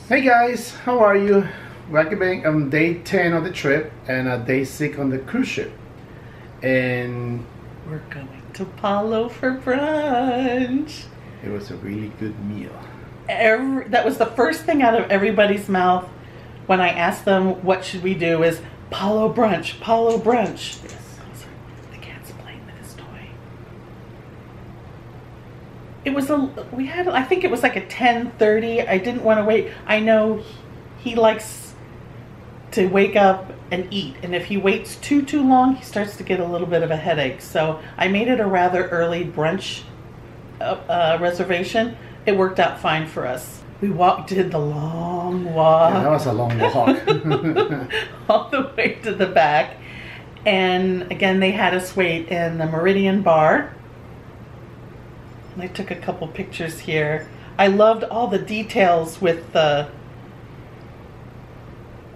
Hey guys, how are you? Welcome back on day 10 of the trip and day 6 on the cruise ship. And we're going to Palo for brunch. It was a really good meal. That was the first thing out of everybody's mouth when I asked them what should we do is Palo brunch, Palo brunch. Yes. The cat's playing with his toy. It was I think it was like a 10:30. I didn't want to wait. I know he likes to wake up and eat, and if he waits too long, he starts to get a little bit of a headache. So I made it a rather early brunch reservation. It worked out fine for us. We did the long walk. Yeah, that was a long walk. All the way to the back. And again, they had us wait in the Meridian bar. And I took a couple pictures here. I loved all the details with the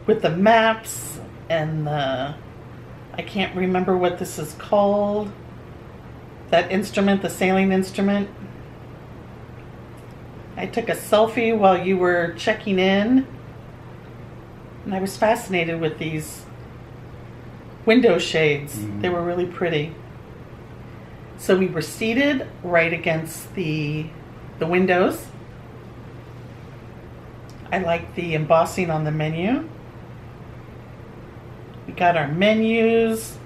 maps and I can't remember what this is called. That instrument, the sailing instrument. I took a selfie while you were checking in. And I was fascinated with these window shades. They were really pretty. So we were seated right against the windows. I liked the embossing on the menu. We got our menus.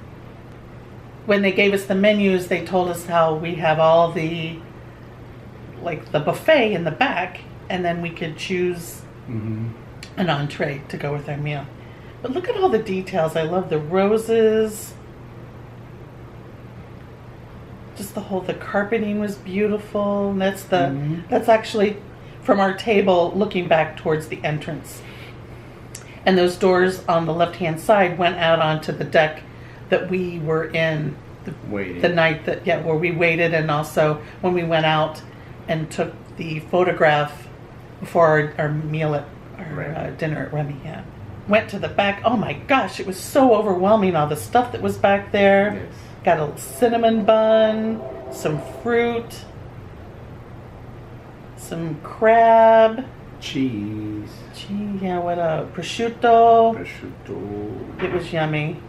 When they gave us the menus, they told us how we have all the buffet in the back, and then we could choose an entree to go with our meal. But look at all the details. I love the roses. Just the carpeting was beautiful. And that's actually from our table looking back towards the entrance. And those doors on the left-hand side went out onto the deck that we were in the night where we waited, and also when we went out and took the photograph before our meal at our dinner at Remy. Yeah, went to the back. Oh my gosh, it was so overwhelming, all the stuff that was back there. Yes. Got a cinnamon bun, some fruit, some crab, cheese, yeah, what prosciutto. It was yummy.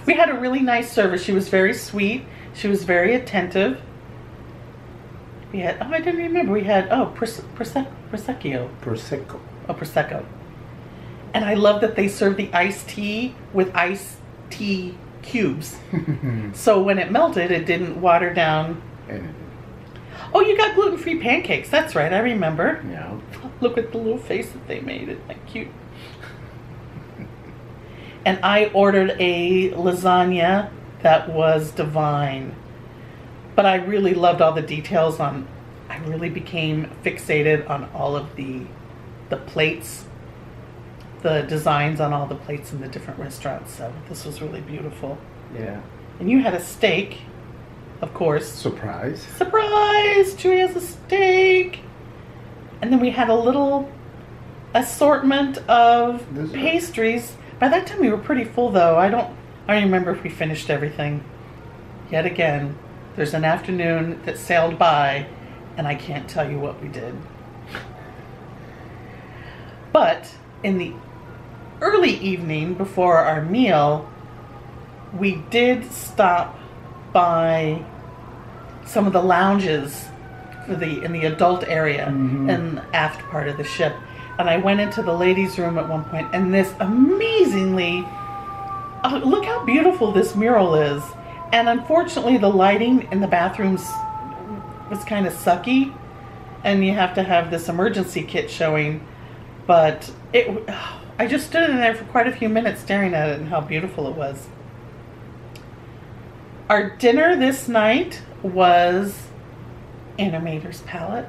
We had a really nice server. She was very sweet. She was very attentive. We had, I didn't remember. We had, Prosecco. Oh, Prosecco. And I love that they served the iced tea with iced tea cubes. So when it melted, it didn't water down. Oh, you got gluten-free pancakes. That's right, I remember. Yeah. Look at the little face that they made. Isn't that cute? And I ordered a lasagna that was divine. But I really loved all the details I really became fixated on all of the plates, the designs on all the plates in the different restaurants. So this was really beautiful. Yeah. And you had a steak, of course. Surprise. Surprise! Chuy has a steak. And then we had a little assortment of pastries. By that time we were pretty full though. I don't remember if we finished everything. Yet again, there's an afternoon that sailed by, and I can't tell you what we did. But in the early evening before our meal, we did stop by some of the lounges in the adult area in the aft part of the ship. And I went into the ladies' room at one point, and this amazingly, look how beautiful this mural is. And unfortunately, the lighting in the bathrooms was kind of sucky, and you have to have this emergency kit showing. But I just stood in there for quite a few minutes staring at it and how beautiful it was. Our dinner this night was Animator's Palate.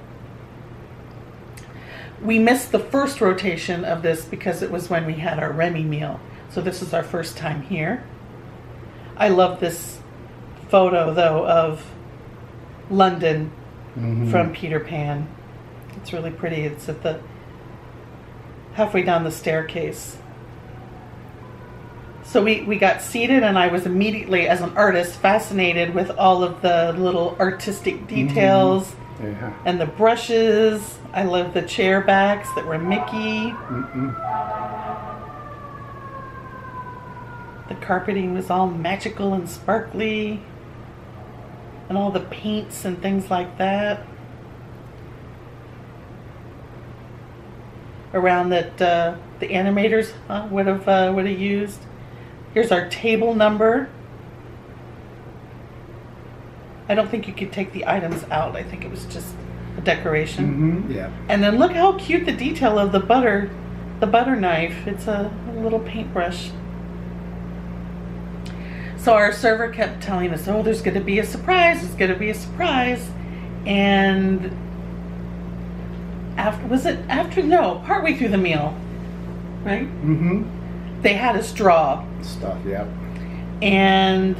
We missed the first rotation of this because it was when we had our Remy meal. So this is our first time here. I love this photo though of London from Peter Pan. It's really pretty. It's at the halfway down the staircase. So we got seated, and I was immediately, as an artist, fascinated with all of the little artistic details Yeah. And the brushes. I love the chair backs that were Mickey. The carpeting was all magical and sparkly. And all the paints and things like that. Around that the animators would have used. Here's our table number. I don't think you could take the items out. I think it was just a decoration. Yeah. And then look how cute the detail of the butter knife. It's a little paintbrush. So our server kept telling us, oh, there's going to be a surprise. There's going to be a surprise. And partway through the meal, right? They had us draw stuff. Yeah. And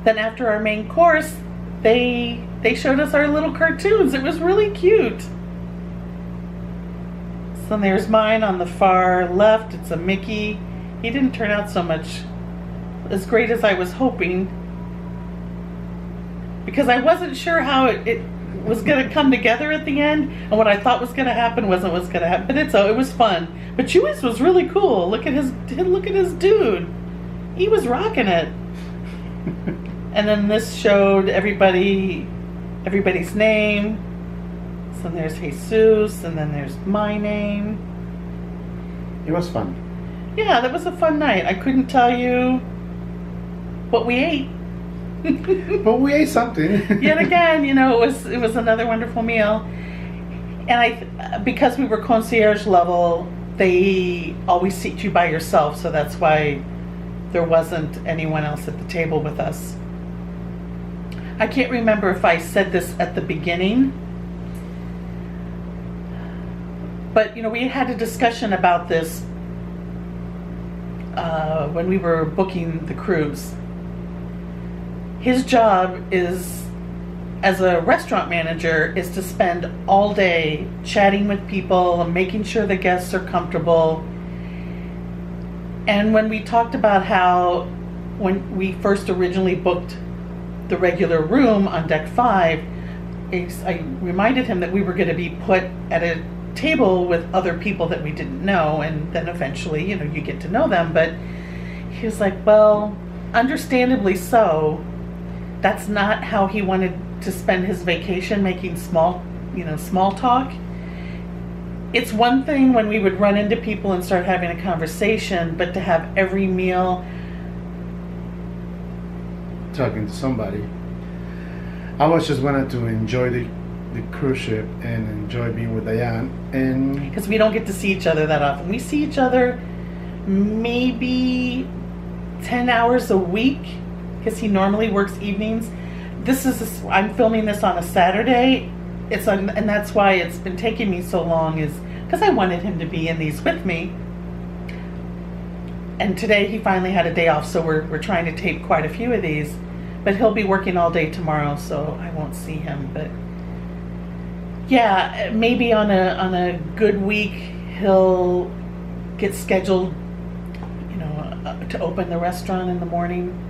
then after our main course, they showed us our little cartoons. It was really cute. So there's mine on the far left. It's a Mickey. He didn't turn out so much as great as I was hoping, because I wasn't sure how it was going to come together at the end, and what I thought was going to happen wasn't what's going to happen. But it was fun. But Chuy's was really cool. Look at his dude. He was rocking it. And then this showed everybody's name. So there's Jesus, and then there's my name. It was fun. Yeah, that was a fun night. I couldn't tell you what we ate. But we ate something. Yet again, it was another wonderful meal. And because we were concierge level, they always seat you by yourself, so that's why there wasn't anyone else at the table with us. I can't remember if I said this at the beginning, but we had a discussion about this when we were booking the cruise. His job is, as a restaurant manager, is to spend all day chatting with people and making sure the guests are comfortable. And when we talked about how, when we first originally booked the regular room on deck 5, I reminded him that we were going to be put at a table with other people that we didn't know, and then eventually, you get to know them. But he was like, well, understandably so, that's not how he wanted to spend his vacation, making small talk. It's one thing when we would run into people and start having a conversation, but to have every meal talking to somebody. I was just wanted to enjoy the cruise ship and enjoy being with Diane, and because we don't get to see each other that often. We see each other maybe 10 hours a week, because he normally works evenings. I'm filming this on a Saturday. And that's why it's been taking me so long, is because I wanted him to be in these with me. And today he finally had a day off, so we're trying to tape quite a few of these. But he'll be working all day tomorrow, so I won't see him. But yeah, maybe on a good week he'll get scheduled, to open the restaurant in the morning.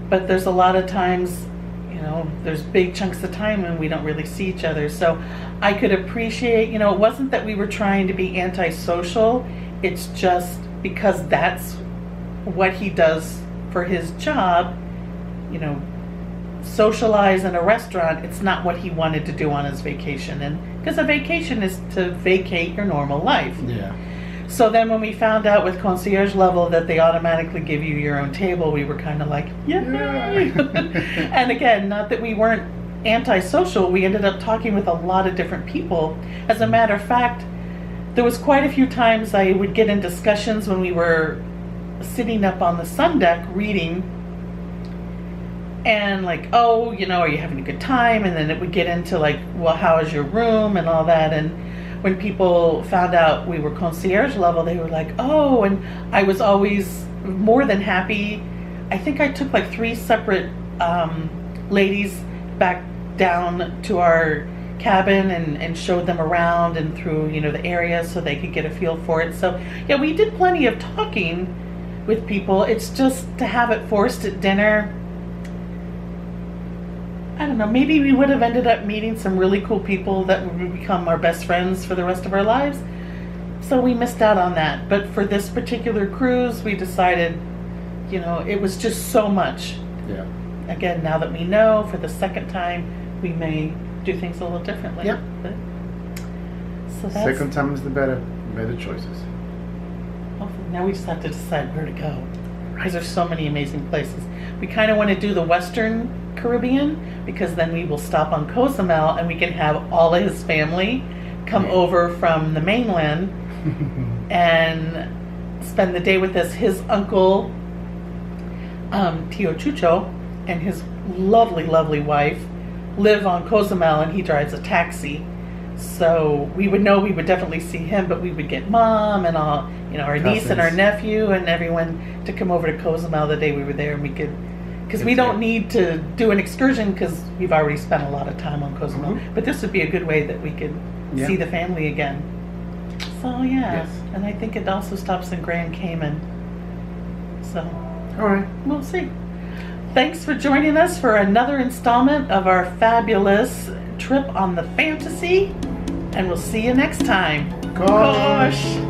But there's a lot of times, there's big chunks of time when we don't really see each other. So I could appreciate, it wasn't that we were trying to be antisocial. It's just because that's what he does for his job, socialize in a restaurant. It's not what he wanted to do on his vacation. And because a vacation is to vacate your normal life. Yeah. So then when we found out with concierge level that they automatically give you your own table, we were kind of like, yay! And again, not that we weren't antisocial, we ended up talking with a lot of different people. As a matter of fact, there was quite a few times I would get in discussions when we were sitting up on the sun deck reading, and like, oh, are you having a good time? And then it would get into like, well, how is your room and all that. And when people found out we were concierge level, they were like, oh, and I was always more than happy. I think I took like 3 separate ladies back down to our cabin and showed them around and through, the area so they could get a feel for it. So yeah, we did plenty of talking with people. It's just to have it forced at dinner. I don't know, maybe we would have ended up meeting some really cool people that would become our best friends for the rest of our lives. So we missed out on that. But for this particular cruise, we decided, you know, it was just so much. Yeah. Again, now that we know, for the second time, we may do things a little differently. Yep. But, so that's, Second time is the better choices. now we just have to decide where to go. Because there's so many amazing places. We kind of want to do the Western Caribbean, because then we will stop on Cozumel and we can have all of his family come over from the mainland and spend the day with us. His uncle, Tio Chucho, and his lovely, lovely wife live on Cozumel, and he drives a taxi. So we would know we would definitely see him, but we would get Mom and all, you know, our niece and our nephew and everyone to come over to Cozumel the day we were there, and we could, because we don't need to do an excursion because we've already spent a lot of time on Cozumel. But this would be a good way that we could see the family again. So and I think it also stops in Grand Cayman. So, All right. we'll see. Thanks for joining us for another installment of our fabulous trip on the Fantasy, and we'll see you next time. Ko-osh.